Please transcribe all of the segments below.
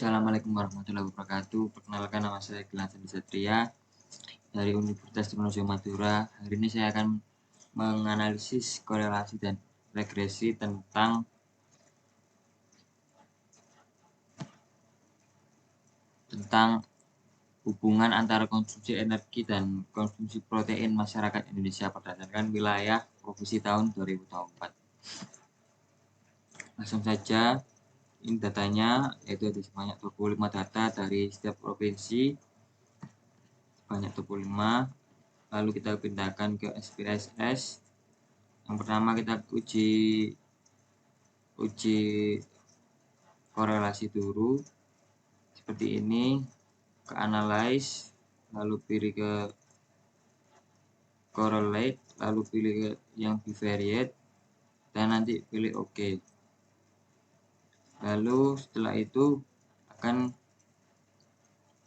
Assalamualaikum warahmatullahi wabarakatuh. Perkenalkan, nama saya Gilang Sandi Satria dari Universitas Diponegoro Madura. Hari ini saya akan menganalisis korelasi dan regresi tentang hubungan antara konsumsi energi dan konsumsi protein masyarakat Indonesia berdasarkan wilayah provinsi tahun 2024. Langsung saja, ini datanya, yaitu ada sebanyak 25 data dari setiap provinsi, banyak 25. Lalu kita pindahkan ke SPSS. Yang pertama kita uji korelasi dulu seperti ini, ke analyze, lalu pilih ke correlate, lalu pilih ke yang bivariate, dan nanti pilih OK. Lalu setelah itu akan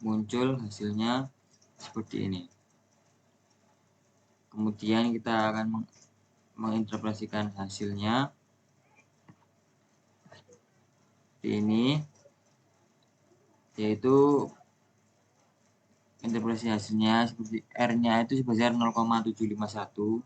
muncul hasilnya seperti ini. Kemudian kita akan menginterpretasikan hasilnya seperti ini, yaitu interpretasi hasilnya seperti R-nya itu sebesar 0,751.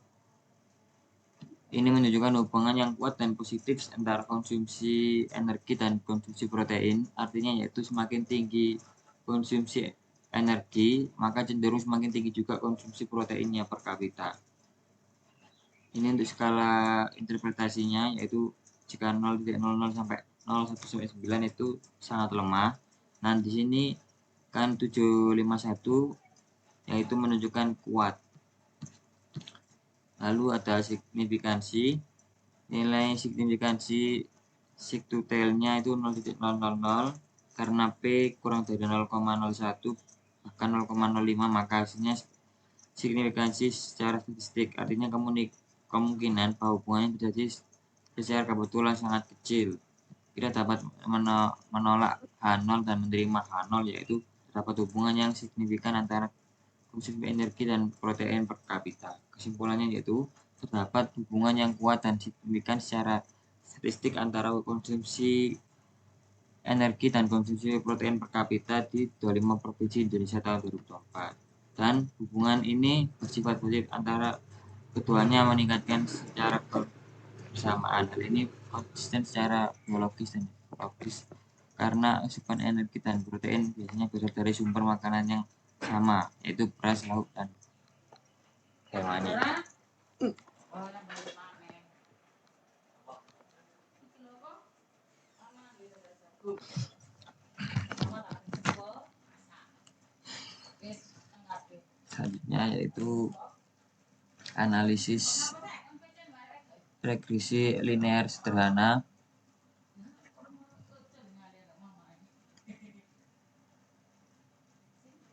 Ini menunjukkan hubungan yang kuat dan positif antara konsumsi energi dan konsumsi protein. Artinya yaitu semakin tinggi konsumsi energi, maka cenderung semakin tinggi juga konsumsi proteinnya per kapita. Ini untuk skala interpretasinya, yaitu jika 0,00 sampai 0,1 sampai 9 itu sangat lemah. Nah, di sini kan 751 yaitu menunjukkan kuat. Lalu ada signifikansi. Nilai signifikansi sigtutelnya itu 0,000 karena P kurang dari 0,01 bahkan 0,05, maka hasilnya signifikansi secara statistik. Artinya kemungkinan bahwa hubungannya terjadi secara kebetulan sangat kecil. Kita dapat menolak H0 dan menerima H0, yaitu terdapat hubungan yang signifikan antara konsumsi energi dan protein per kapita. Kesimpulannya yaitu terdapat hubungan yang kuat dan signifikan secara statistik antara konsumsi energi dan konsumsi protein per kapita di 25 provinsi Indonesia tahun 2024. Dan hubungan ini bersifat positif antara keduanya meningkatkan secara bersamaan. Hal ini konsisten secara biologis dan psikologis karena asupan energi dan protein biasanya berasal dari sumber makanan yang sama, yaitu beras, lauk, dan hewani. Selanjutnya yaitu analisis regresi linear sederhana.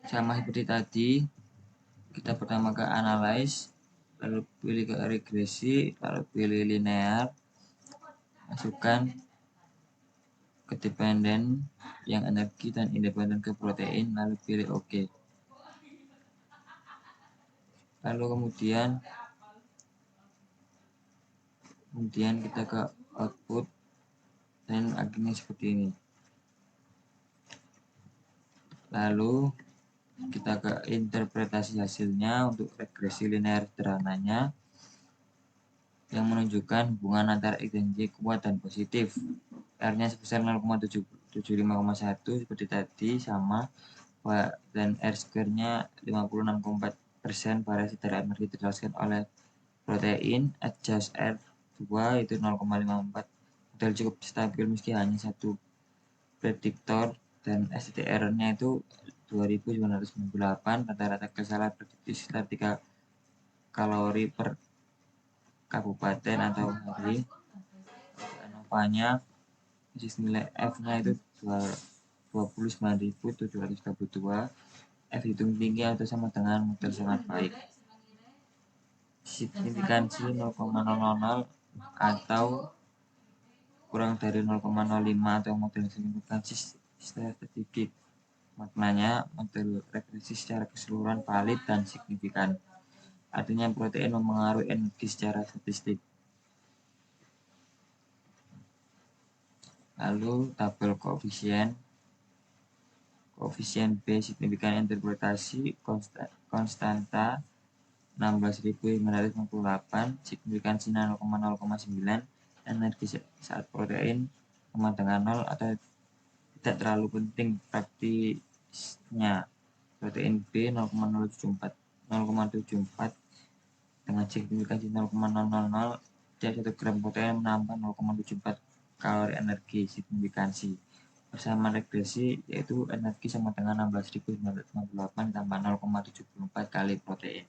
Sama seperti tadi, kita pertama ke analyze, lalu pilih ke regresi, lalu pilih linear, masukkan ke dependen yang energi dan independen ke protein, lalu pilih OK. Lalu kemudian kita ke output dan akhirnya seperti ini. Lalu kita ke interpretasi hasilnya untuk regresi linear sederhananya yang menunjukkan hubungan antara X dan Y kuat dan positif. R-nya sebesar 0,751 seperti tadi sama, dan R square-nya 56,4%. Variasi dari energi terjelaskan oleh protein. Adjust R2 itu 0,54. Model cukup stabil meski hanya satu prediktor, dan STR-nya itu 2998. Rata-rata kesalahan prediksi sekitar 3 kalori per kabupaten atau hari. ANOVA-nya nilai F-nya itu 29.732. F hitung tinggi atau sama dengan model sangat baik. Signifikansi 0,000 atau kurang dari 0,05 atau model signifikansi statistik. Maknanya model regresi secara keseluruhan valid dan signifikan. Artinya protein mempengaruhi energi secara statistik. Lalu tabel koefisien Koefisien B signifikan interpretasi konstanta 16.558, signifikansi 0,09, energi saat protein sama dengan 0 atau tidak terlalu penting praktisnya. Protein B 0,074 dengan signifikansi 0,000, setiap 1 gram protein menambah 0,74 kalori energi signifikansi. Persamaan regresi yaitu energi sama dengan 16.558 tambah 0,74 kali protein.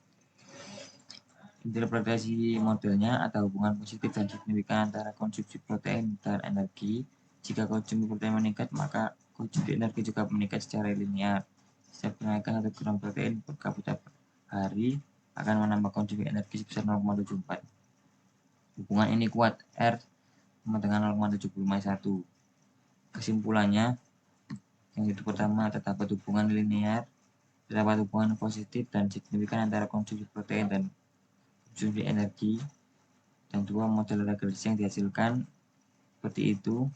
Interpretasi modelnya ada hubungan positif dan signifikan antara konsumsi protein dan energi. Jika konsumsi protein meningkat, maka konsumsi energi juga meningkat secara linear. Setiap kenaikan 1 gram protein per kapita per hari akan menambah konsumsi energi sebesar 0,74. Hubungan ini kuat, R sama dengan 0,751. Kesimpulannya, yang itu pertama, terdapat hubungan linear, terdapat hubungan positif dan signifikan antara konsumsi protein dan konsumsi energi, dan dua model regresi yang dihasilkan seperti itu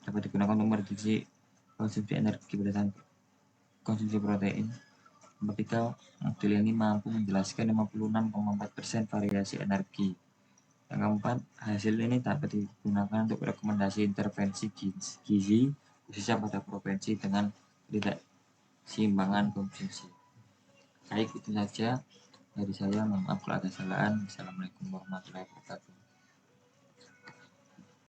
dapat digunakan untuk memprediksi konsumsi energi berdasarkan konsumsi protein. Nomor 3, model ini mampu menjelaskan 56,4% variasi energi. Yang keempat, hasil ini dapat digunakan untuk rekomendasi intervensi gizi khususnya pada provinsi dengan ketidakseimbangan konsumsi. Baik, itu saja dari saya. Mohon maaf kalau ada kesalahan. Assalamualaikum warahmatullahi wabarakatuh.